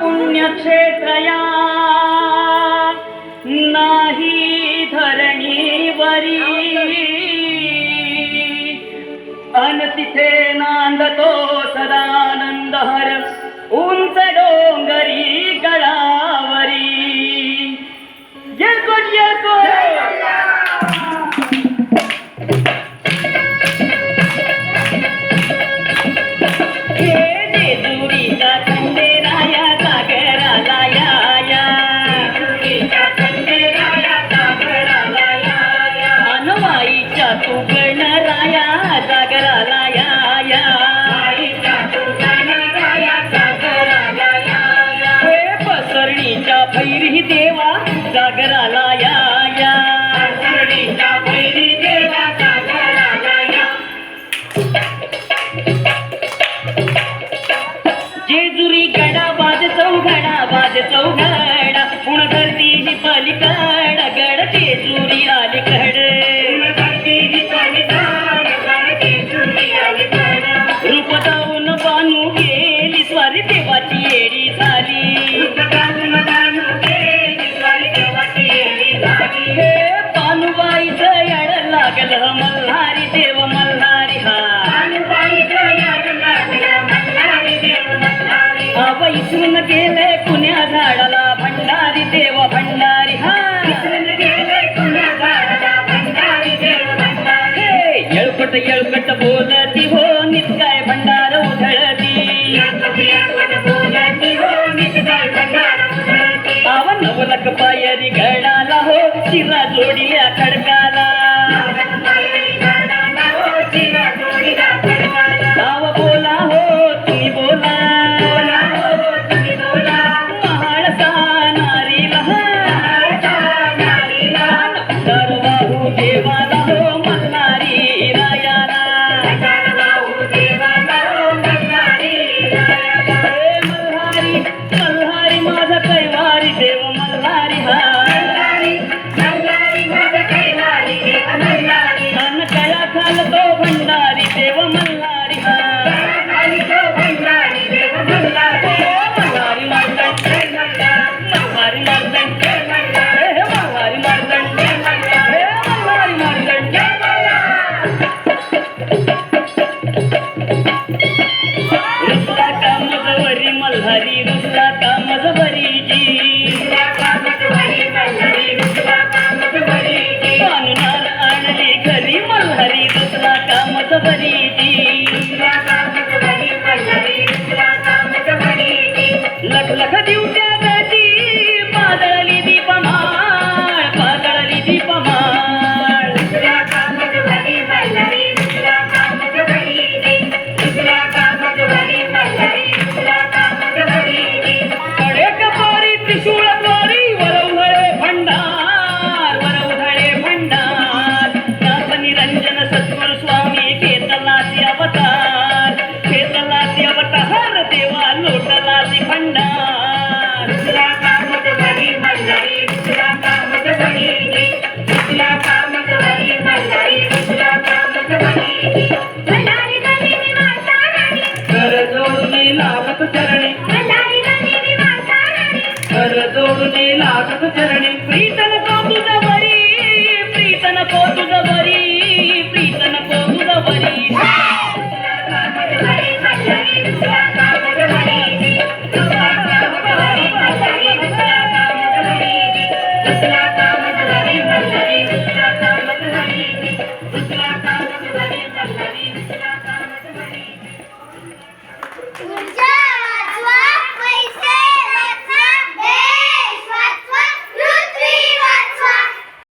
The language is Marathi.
पुण्यक्षेत्रया नाही धरणीवरी अन तिथे नांदतो सदानंद हर उंच डोंगरी गडावरी जयको जयको भैरी देवा जागराला या या भैरी देवा जागराला या जेजुरी गडा बाज चौघडा पुण गर्दी ही पलीकड गड जेजुरी अलीकड रूप जाऊन बानू गेली स्वारी देवाची येडी झाली पानुबाईचं येड लागलं मल्हारी देव मल्हारी हा वैसून गेले पुण्या झाडाला भंडारी देव भंडारी येळकट येळकट बोलती हो नित्याय भंडार उधळती नवलक पायरी गडाला हो शिरा जोडील्या खडकाला नाव बोला हो तुम्ही बोला महाळसा नारीला दरबाहू देवाला हो मल्हारी रायाला मल्हारी माझा कैवारी देव तो भंडारी देव मल्हारी मल्हारी मार्तंड मल्हारी मार्तंड मल्हारी मार्तंड मल्हारी मार्तंड रुसला का मजवरी मल्हारी रुसला का मजवरी अनुनार आणली घरी मल्हारी रुसला का मजवरी लख लख दिवट्या गती पादळली दीपमाळ पादळली दीपमाळ कडे कपारी त्रिशूळ तोरी वरवधळे भंडार निरंजन सद्गुरु स्वामी केतलासी अवतार देवा लोटलासी भंडार कर जोडून लागत चरणी कर जोडून लागत चरणी प्रीतन को तुझ बरी प्रीतन को तुझ बरी प्रीतन को तुझ बरी